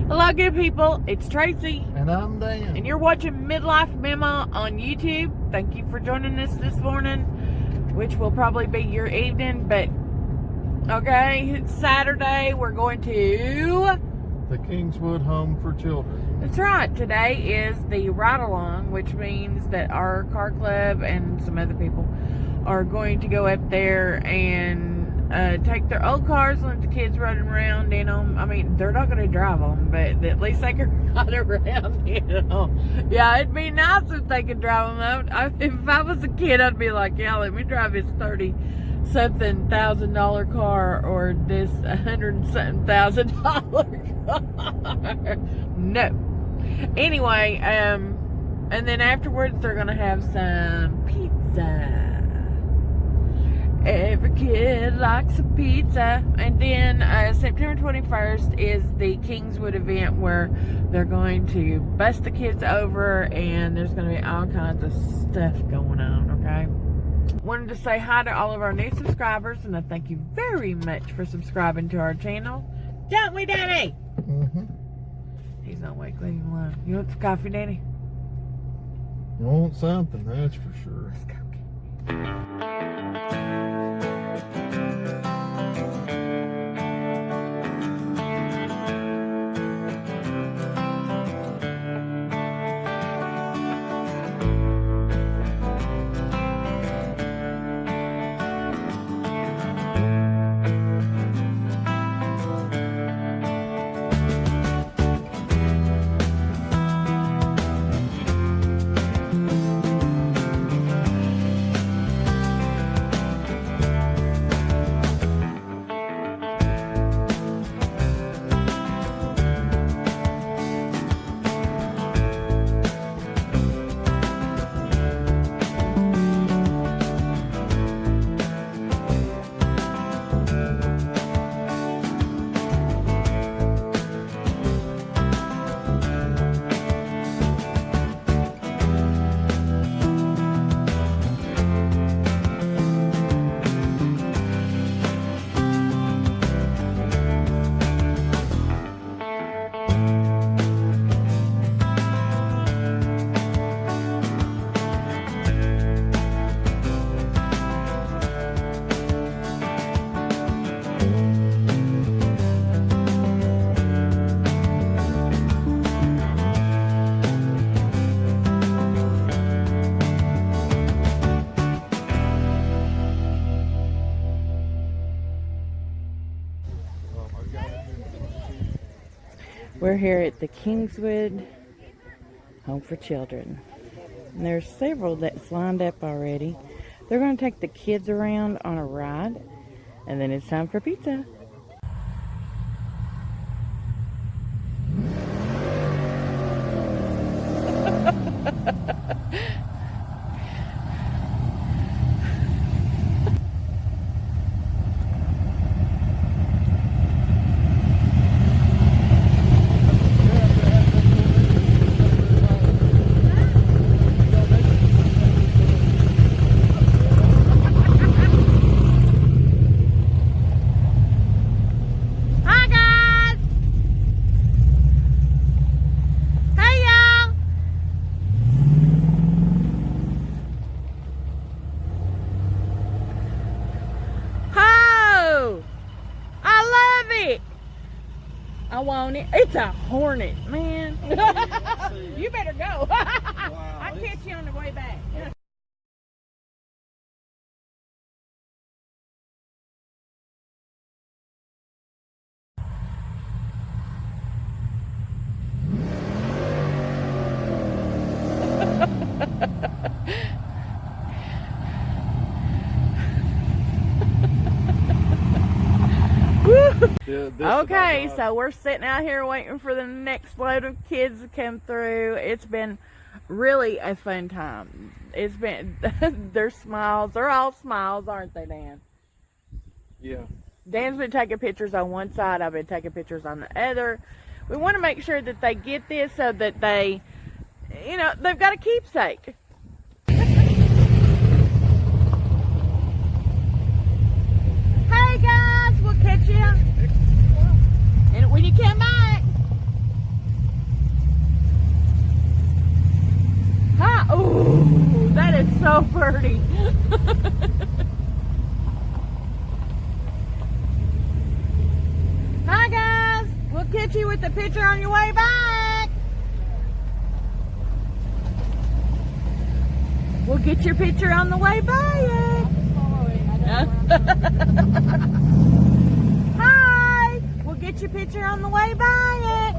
Hello, good people. It's Tracy. And I'm Dan. And you're watching Midlife Mamaw on YouTube. Thank you for joining us this morning, which will probably be your evening. But, okay, it's Saturday. We're going to the Kingswood Home for Children. That's right. Today is the ride-along, which means that our car club and some other people are going to go up there and take their old cars and let the kids running around in them. I mean, they're not going to drive them, but at least they can ride around, you know. Yeah, it'd be nice if they could drive them. If I was a kid, I'd be like, yeah, let me drive this $30-something-thousand car or this $100-something-thousand car. No. Anyway, and then afterwards they're going to have some pizza. Every kid likes a pizza. And then September 21st is the Kingswood event where they're going to bus the kids over and there's going to be all kinds of stuff going on, okay? Wanted to say hi to all of our new subscribers and I thank you very much for subscribing to our channel. Don't we, Daddy? Mm-hmm. He's not awake. Leave him alone. You want some coffee, Daddy? You want something, that's for sure. Let's go. We're here at the Kingswood Home for Children. And there's several that's lined up already. They're going to take the kids around on a ride. And then it's time for pizza. I want it. It's a hornet, man. You better go. Wow, I'll catch you on the way back. Okay, so we're sitting out here waiting for the next load of kids to come through. It's been really a fun time. It's been, their smiles, they're all smiles, aren't they, Dan? Yeah. Dan's been taking pictures on one side, I've been taking pictures on the other. We want to make sure that they get this so that they, you know, they've got a keepsake. Hey guys, we'll catch you. And when you come back, get you with the picture on your way back. We'll get your picture on the way back. Hi. We'll get your picture on the way back.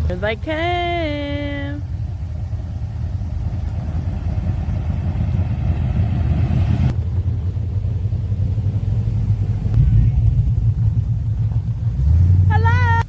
Here they come. Hello.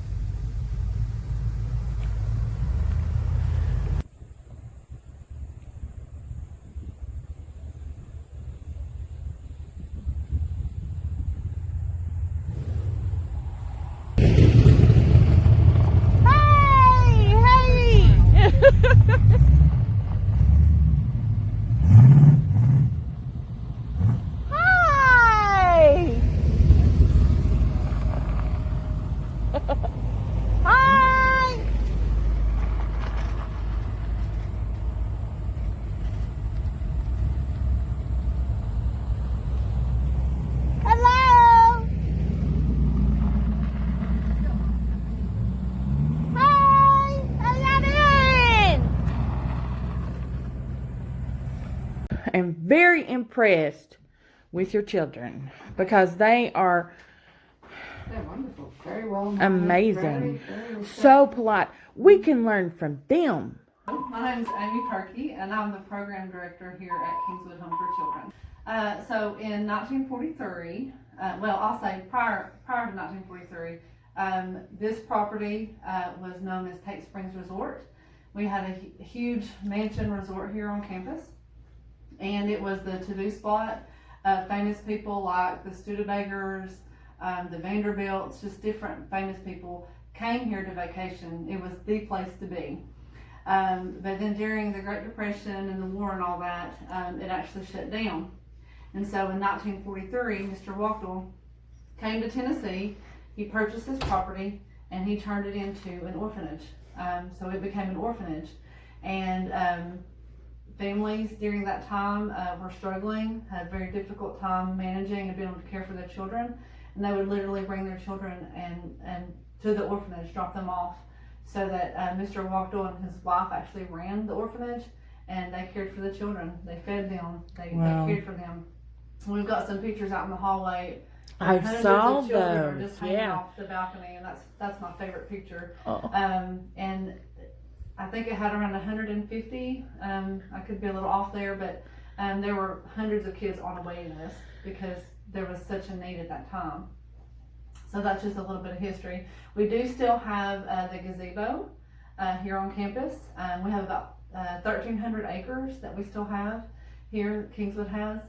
I'm very impressed with your children because they're wonderful. Very well mannered, amazing. very So polite. We can learn from them. My name's Amy Perkey, and I'm the program director here at Kingswood Home for Children. So in 1943, I'll say prior to 1943, this property was known as Tate Springs Resort. We had a huge mansion resort here on campus. And it was the to-do spot of famous people like the Studebagers, the Vanderbilts, just different famous people came here to vacation. It was the place to be. But then during the Great Depression and the war and all that, it actually shut down. And so in 1943, Mr. Wachtel came to Tennessee. He purchased this property and he turned it into an orphanage. So it became an orphanage. And families during that time were struggling, had a very difficult time managing and being able to care for their children, and they would literally bring their children and to the orphanage, drop them off, so that Mr. Wachtel and his wife actually ran the orphanage, and they cared for the children. They fed them, they cared for them. We've got some pictures out in the hallway. I saw those. Are just hanging Yeah. off the balcony, and that's my favorite picture. Oh. And I think it had around 150. I could be a little off there, but there were hundreds of kids on a waiting list because there was such a need at that time. So that's just a little bit of history. We do still have the gazebo here on campus. We have about 1,300 acres that we still have here, Kingswood has.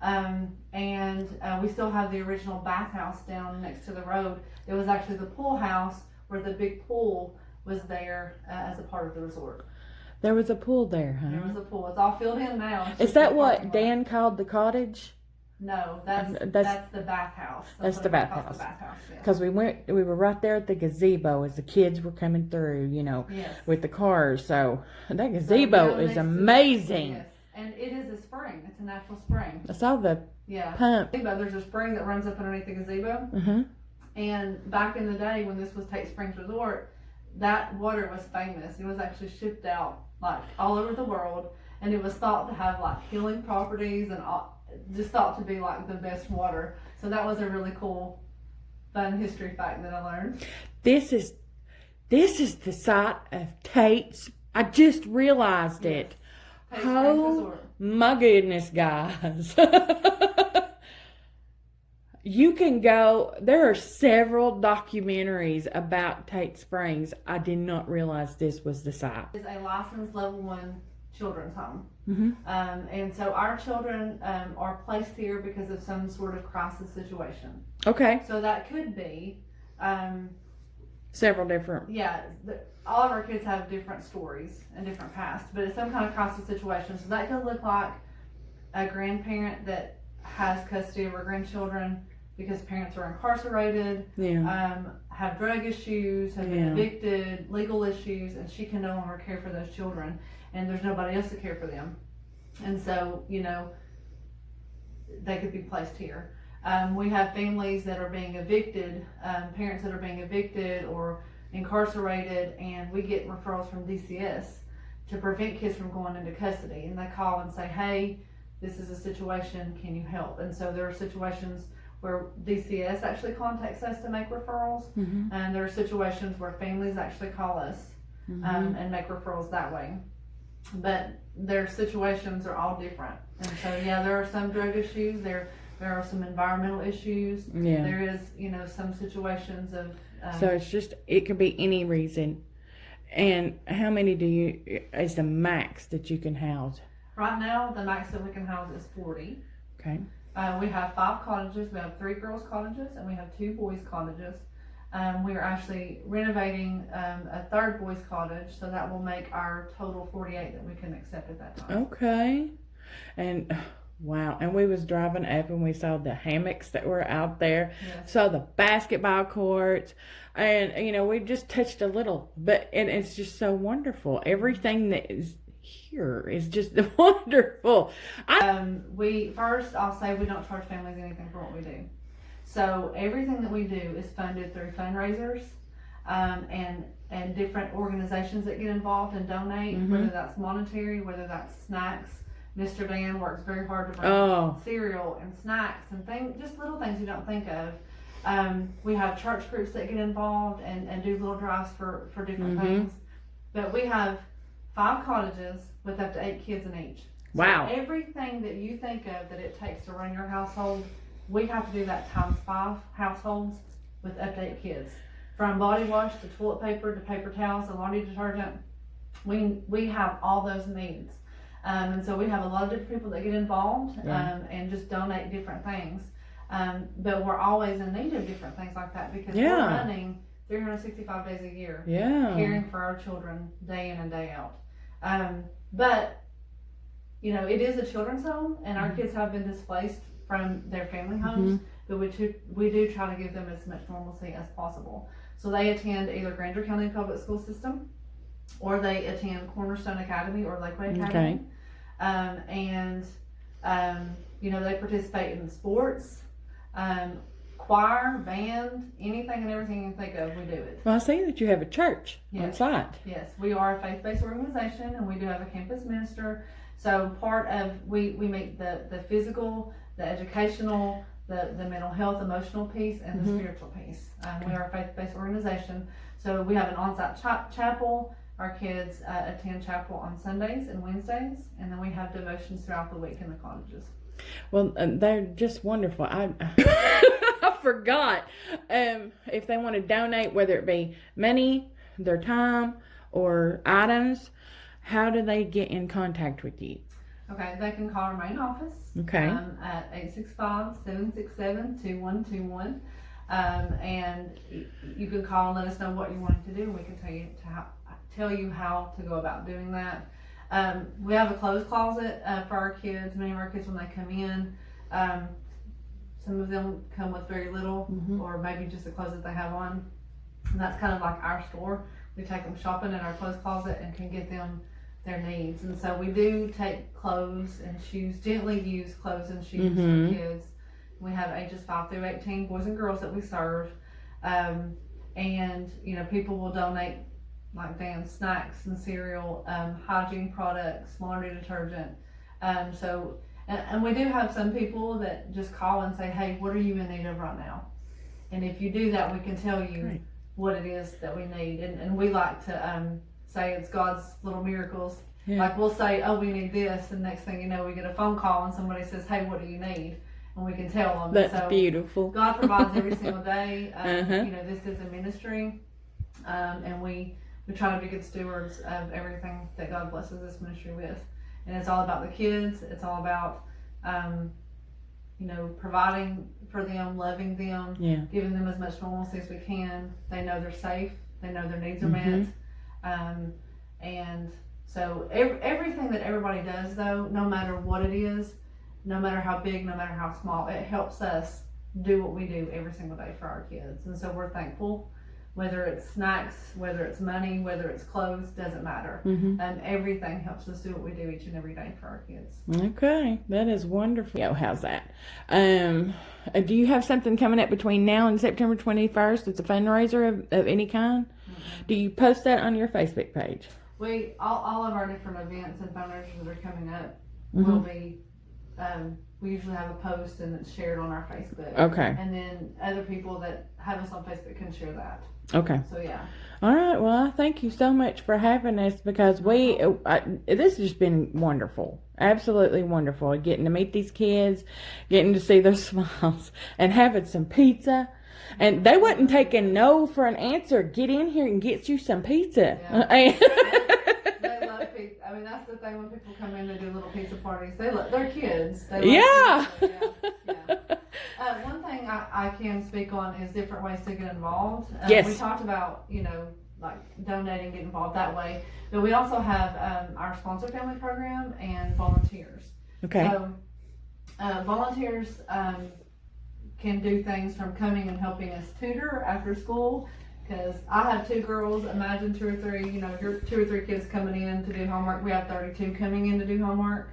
And we still have the original bathhouse down next to the road. It was actually the pool house where the big pool was there as a part of the resort. There was a pool there, huh? There was a pool. It's all filled in now. Is that what Dan called the cottage? No, that's the bathhouse. That's the bathhouse. Yeah. Because we were right there at the gazebo as the kids were coming through, Yes. with the cars. So that gazebo is amazing. Yes. And it is a spring. It's a natural spring. I saw the pump. There's a spring that runs up underneath the gazebo. Mm-hmm. And back in the day when this was Tate Springs Resort, that water was famous. It was actually shipped out like all over the world, and it was thought to have like healing properties and just thought to be like the best water. So that was a really cool, fun history fact that I learned. This is the site of Tate's. I just realized it. Tate Springs Resort. My goodness, guys. You can go, there are several documentaries about Tate Springs. I did not realize this was the site. It's a licensed level 1 children's home. Mm-hmm. And so our children are placed here because of some sort of crisis situation. Okay. So that could be... several different... Yeah, all of our kids have different stories and different past, but it's some kind of crisis situation. So that could look like a grandparent that has custody of our grandchildren because parents are incarcerated, have drug issues, have been evicted, legal issues, and she can no longer care for those children, and there's nobody else to care for them. And so, they could be placed here. We have families that are being evicted, parents that are being evicted or incarcerated, and we get referrals from DCS to prevent kids from going into custody. And they call and say, hey, this is a situation, can you help? And so there are situations where DCS actually contacts us to make referrals, and there are situations where families actually call us and make referrals that way. But their situations are all different. And so, yeah, there are some drug issues, there are some environmental issues, there is, some situations of... so it's just, it could be any reason. And how many is the max that you can house? Right now, the max that we can house is 40. Okay. We have 5 cottages. We have 3 girls' cottages, and we have 2 boys' cottages. We are actually renovating a 3rd boys' cottage, so that will make our total 48 that we can accept at that time. Okay. And wow, and we was driving up and we saw the hammocks that were out there, Yes. saw the basketball courts, and we just touched a little, but it's just so wonderful. Everything that is here is just wonderful. I'll say we don't charge families anything for what we do. So everything that we do is funded through fundraisers, and different organizations that get involved and donate, whether that's monetary, whether that's snacks. Mr. Dan works very hard to bring cereal and snacks and things, just little things you don't think of. We have church groups that get involved and do little drives for different things. But we have 5 cottages with up to 8 kids in each. Wow. So everything that you think of that it takes to run your household, we have to do that times 5 households with up to 8 kids. From body wash to toilet paper to paper towels and laundry detergent, we have all those needs. And so we have a lot of different people that get involved and just donate different things. But we're always in need of different things like that because we're running 365 days a year, caring for our children day in and day out. But it is a children's home, and our kids have been displaced from their family homes, but we do try to give them as much normalcy as possible. So they attend either Grainger County Public School System, or they attend Cornerstone Academy or Lakeway Academy. They participate in sports, choir, band, anything and everything you can think of, we do it. Well, I see that you have a church on site. Yes, we are a faith-based organization, and we do have a campus minister. So we meet the physical, the educational, the mental health, emotional piece, and the spiritual piece. We are a faith-based organization. So we have an on-site chapel. Our kids attend chapel on Sundays and Wednesdays, and then we have devotions throughout the week in the cottages. Well, they're just wonderful. I forgot. If they want to donate, whether it be money, their time, or items, how do they get in contact with you? Okay, they can call our main office at 865-767-2121. And you can call and let us know what you're wanting to do, and we can tell you how to go about doing that. We have a clothes closet for our kids. Many of our kids, when they come in, some of them come with very little, or maybe just the clothes that they have on. And that's kind of like our store. We take them shopping in our clothes closet and can get them their needs. And so we do take clothes and shoes, gently used clothes and shoes for kids. We have ages 5 through 18, boys and girls that we serve. And people will donate, like Dan, snacks and cereal, hygiene products, laundry detergent. And we do have some people that just call and say, hey, what are you in need of right now? And if you do that, we can tell you what it is that we need. And we like to say it's God's little miracles. Yeah. Like we'll say, oh, we need this, and next thing you know, we get a phone call and somebody says, hey, what do you need? And we can tell them. That's beautiful. God provides every single day. This is a ministry, and we try to be good stewards of everything that God blesses this ministry with. And it's all about the kids. It's all about, providing for them, loving them, giving them as much normalcy as we can. They know they're safe. They know their needs are met. And so everything that everybody does, though, no matter what it is, no matter how big, no matter how small, it helps us do what we do every single day for our kids. And so we're thankful whether it's snacks, whether it's money, whether it's clothes, doesn't matter. Everything helps us do what we do each and every day for our kids. Okay, that is wonderful. Yo, how's that? Do you have something coming up between now and September 21st? It's a fundraiser of any kind? Do you post that on your Facebook page? All of our different events and fundraisers that are coming up will be, we usually have a post and it's shared on our Facebook. Okay. And then other people that have us on Facebook can share that. Okay. So yeah. All right. Well, thank you so much for having us, because this has just been wonderful. Absolutely wonderful. Getting to meet these kids, getting to see their smiles, and having some pizza. And they wasn't taking no for an answer. Get in here and get you some pizza. Yeah. They love pizza. I mean, that's the thing when people come in, they do little pizza parties. They're kids. They love pizza. Yeah. One thing I can speak on is different ways to get involved. Yes. We talked about, like donating, get involved that way. But we also have our sponsor family program and volunteers. Okay. So volunteers can do things from coming and helping us tutor after school. Because I have 2 girls, imagine 2 or 3, your 2 or 3 kids coming in to do homework. We have 32 coming in to do homework.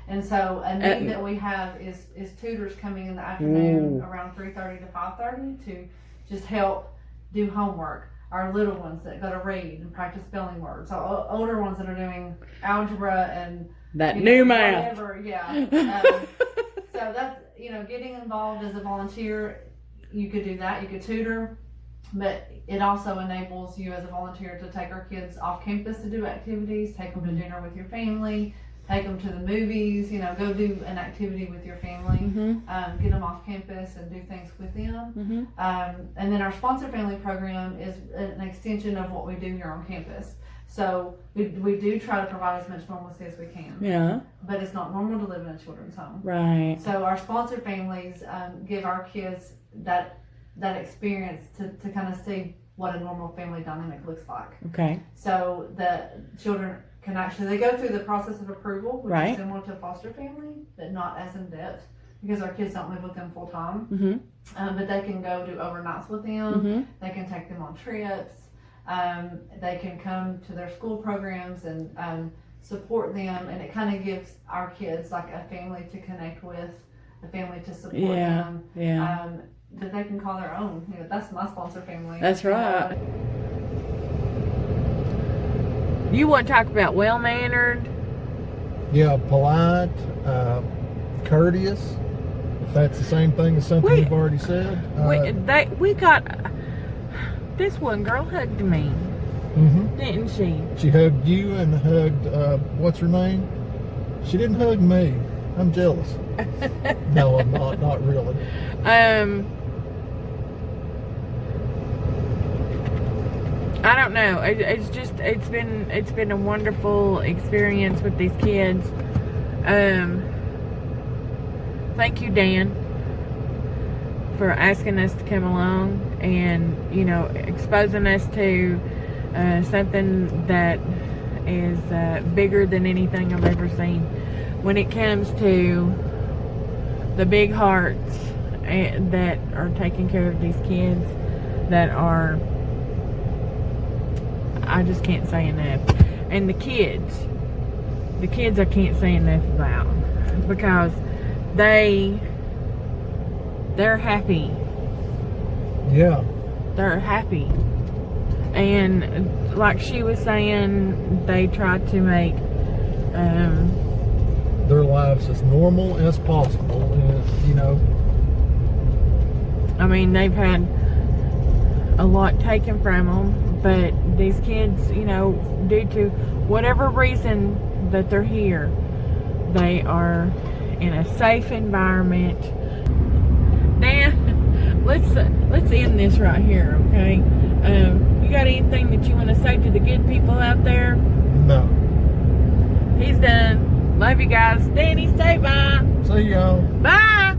And so a need that we have is tutors coming in the afternoon around 3:30 to 5:30 to just help do homework. Our little ones that go to read and practice spelling words. Our older ones that are doing algebra and that new math. Whatever, yeah. So that's, getting involved as a volunteer, you could do that. You could tutor. But it also enables you as a volunteer to take our kids off campus to do activities, take them to dinner with your family, take them to the movies, go do an activity with your family, get them off campus and do things with them. And then our sponsor family program is an extension of what we do here on campus. So we do try to provide as much normalcy as we can. Yeah. But it's not normal to live in a children's home. Right. So our sponsor families give our kids that experience to kind of see what a normal family dynamic looks like. Okay. So the children can they go through the process of approval, which is similar to a foster family, but not as in depth because our kids don't live with them full time. But they can go do overnights with them. They can take them on trips. They can come to their school programs and support them, and it kind of gives our kids like a family to connect with, a family to support them. That they can call their own. That's my sponsor family. That's right. You want to talk about well-mannered? Yeah, polite, courteous. If that's the same thing as something you've already said. We got this one girl hugged me, didn't she? She hugged you and hugged what's her name? She didn't hug me. I'm jealous. No, I'm not. Not really. I don't know. It's been a wonderful experience with these kids. Thank you, Dan, for asking us to come along and exposing us to something that is bigger than anything I've ever seen. When it comes to the big hearts that are taking care of these kids, that are, I just can't say enough. And the kids I can't say enough about, because they're happy. Yeah. They're happy. And like she was saying, they try to make their lives as normal as possible, I mean, they've had a lot taken from them, but these kids, due to whatever reason that they're here, they are in a safe environment. Dan, let's end this right here, okay? You got anything that you want to say to the good people out there? No. He's done. Love you guys. Danny, say bye. See y'all. Bye.